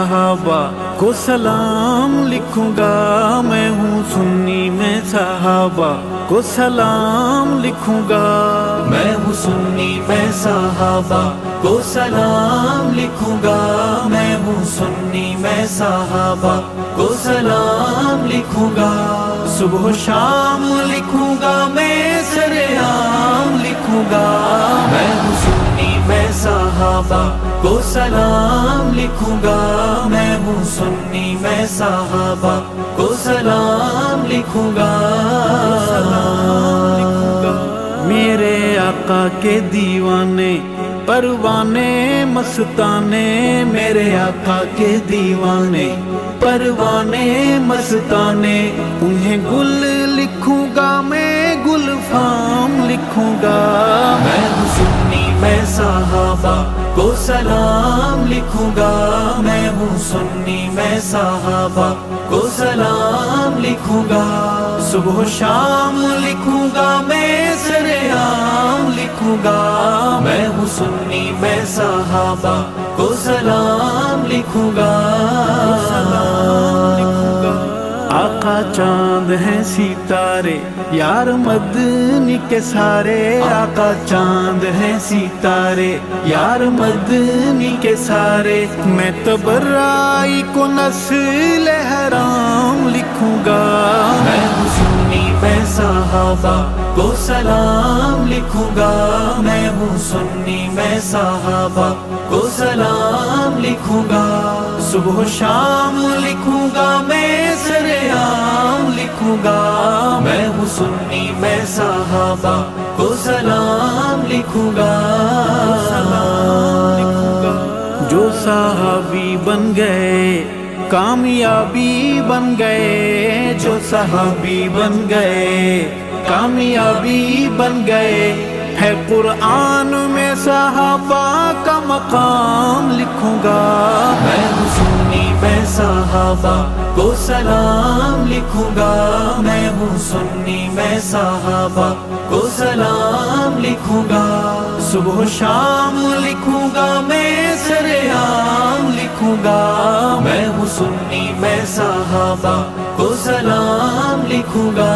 صحابہ کو سلام لکھوں گا، میں ہوں سنی میں صحابہ کو سلام لکھوں گا، میں ہوں سنی میں صحابہ کو سلام لکھوں گا، میں ہوں سنی میں صحابہ کو سلام لکھوں گا، صبح و شام لکھوں گا، میں سرعام لکھوں گا، میں ہوں سنی میں صحابہ کو سلام لکھوں گا، میں ہوں سنی میں صحابہ کو سلام لکھوں گا، میرے آقا کے دیوانے پروانے مستانے، میرے آقا کے دیوانے پروانے مستانے، انہیں گل لکھوں گا، میں گل فام لکھوں گا، میں ہوں سنی میں صحابہ کو سلام لکھوں گا، میں ہوں سنی میں صحابہ کو سلام لکھوں گا، صبح و شام لکھوں گا، میں سرعام لکھوں گا، میں ہوں سنی میں صحابہ کو سلام لکھوں گا، آقا چاند ہیں ستارے یار مدنی کے سارے، آقا چاند ہیں ستارے یار مدنی کے سارے، میں تبرائی کو نسل حرام لکھوں گا، میں ہوں سنی میں صحابہ کو سلام لکھوں گا، میں ہوں سنی میں صحابہ کو سلام لکھوں گا، صبح و شام لکھوں گا، میں سرعام لکھوں گا، میں ہوں سنی میں صحابہ کو سلام لکھوں گا، جو صحابی بن گئے کامیابی بن گئے، جو صحابی بن گئے کامیابی بن گئے، ہے قرآن میں صحابہ کا مقام لکھوں گا، میں ہوں سنی میں صحابہ کو سلام لکھوں گا، میں ہوں سنی میں صحابہ کو سلام لکھوں گا، صبح و شام لکھوں گا، میں سرعام لکھوں گا، میں ہوں سنی میں صحابہ کو سلام لکھوں گا،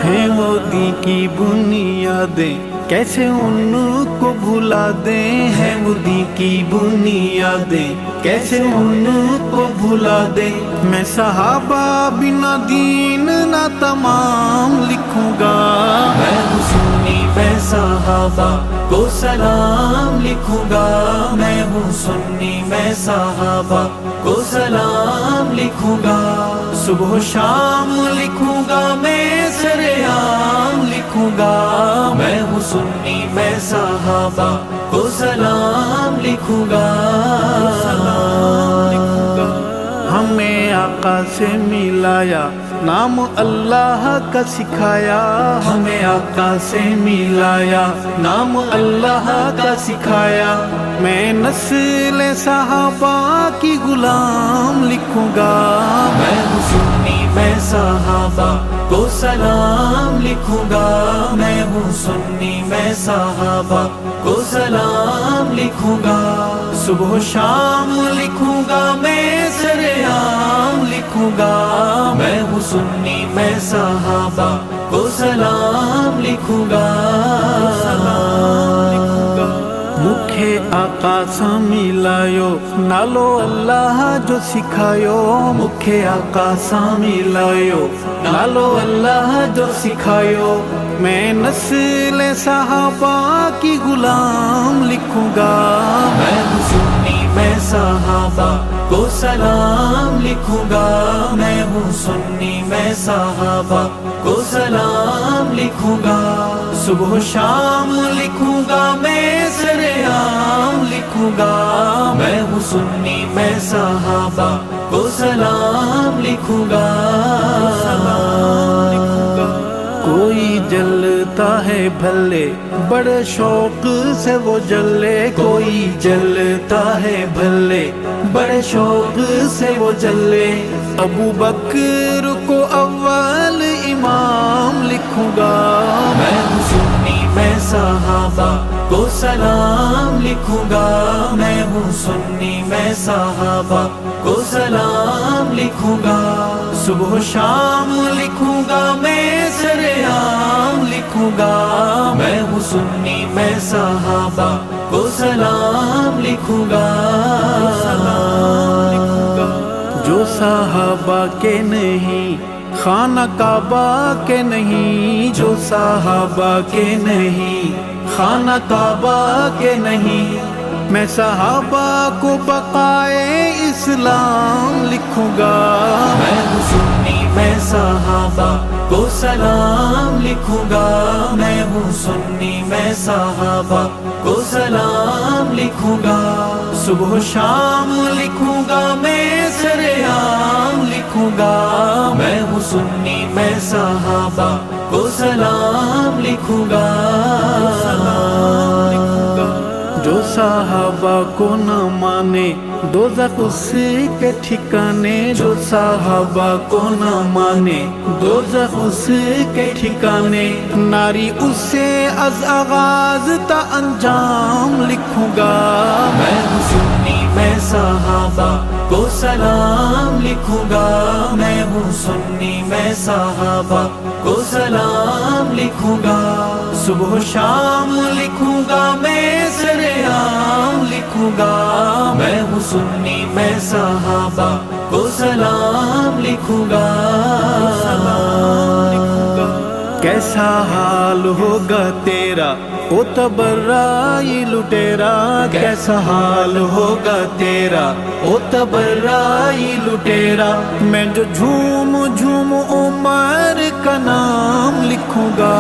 ہیں مودی کی بنیادیں کیسے ان کو بھلا دیں، ہیں مودی کی بنیادیں کیسے ان کو بھلا دیں، میں صحابہ بنا دین نہ تمام لکھوں گا، میں ہوں سنی میں صحابہ کو سلام لکھوں گا، میں ہوں سنی میں صحابہ کو سلام لکھوں گا، صبح و شام لکھوں گا، میں سرعام لکھوں گا، میں ہوں سنی میں صحابہ کو سلام لکھوں گا، ہمیں آقا سے ملایا نام اللہ کا سکھایا، ہمیں آقا سے ملایا نام اللہ کا سکھایا، میں نسل صحابہ کی غلام لکھوں گا، میں ہوں سنی میں صحابہ کو سلام لکھوں گا، میں ہوں سنی میں صحابہ کو سلام لکھوں گا، صبح و شام لکھوں گا، میں سرعام لکھوں گا، میں ہوں سنی میں صحابہ کو سلام لکھوں گا، مکھے آقا سا ملایو نالو اللہ جو سکھایو، مکھے آقا سا ملایو نالو اللہ جو سکھایو، میں نسل صحابہ کی غلام لکھوں گا، میں ہوں سنی میں صحابہ کو سلام لکھوں گا، میں ہوں سنی میں صحابہ کو سلام لکھوں گا، صبح و شام لکھوں گا، میں سرعام لکھوں گا، میں ہوں سنی میں صحابہ کو سلام لکھوں گا، کوئی جلتا ہے بھلے بڑے شوق سے وہ جلے، کوئی جلتا ہے بھلے بڑے شوق سے وہ جلے، ابو بکر کو اول امام لکھوں گا، میں ہوں سنی میں صحابہ کو سلام لکھوں گا، میں ہوں سنی میں صحابہ کو سلام لکھوں گا صبح و شام لکھوں گا میں سرعام لکھوں گا میں ہوں سنی میں صحابہ کو سلام لکھوں گا جو صحابہ کے نہیں خانہ کعبہ کے نہیں، جو صحابہ کے نہیں خانہ کعبہ کے نہیں، میں صحابہ کو بقائے اسلام لکھوں گا میں ہوں سنی میں صحابہ کو سلام لکھوں گا میں ہوں سنی میں صحابہ کو سلام لکھوں گا صبح و شام لکھوں گا میں سرعام لکھوں گا میں ہوں سنی میں صحابہ کو سلام لکھوں گا جو صحابہ کو نہ مانے دوزخ اس کے ٹھکانے، جو صحابہ کو نہ مانے دوزخ اس کے ٹھکانے، ناری اسے از آغاز تا انجام لکھوں گا میں ہوں سنی میں صحابہ کو سلام لکھوں گا میں ہوں سنی میں صحابہ کو سلام لکھوں گا صبح و شام لکھوں گا میں سرعام لکھوں گا میں ہوں سنی میں صحابہ کو سلام لکھوں گا کیسا حال ہوگا تیرا او تبرائی لٹیرا، کیسا حال ہوگا تیرا او تبرائی لٹیرا، میں جو جھوم جھوم عمر کا نام لکھوں گا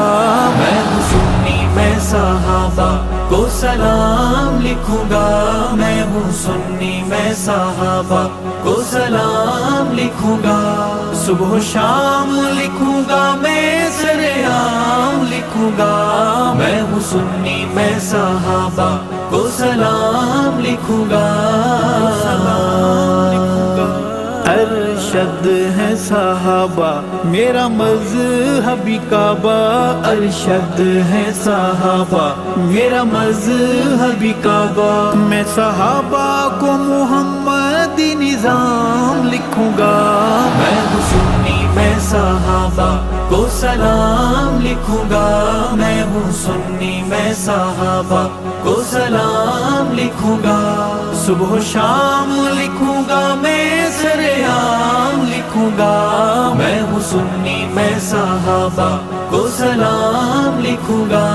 میں ہوں سنی میں صحابہ کو سلام لکھوں گا میں ہوں سنی میں صحابہ کو سلام لکھوں گا صبح و شام لکھوں گا میں سرعام لکھوں گا میں ہوں سنی میں صحابہ کو سلام لکھوں گا ارشد ہے صحابہ میرا مذہبی کعبہ، ارشد ہے صحابہ میرا مذہبی کعبہ، میں صحابہ کو محمدی نظام لکھوں گا میں ہوں سنی میں صحابہ کو سلام لکھوں گا میں ہوں سنی میں صحابہ کو سلام لکھوں گا صبح و شام لکھوں گا میں سرعام لکھوں گا میں ہوں سنی میں صحابہ کو سلام لکھوں گا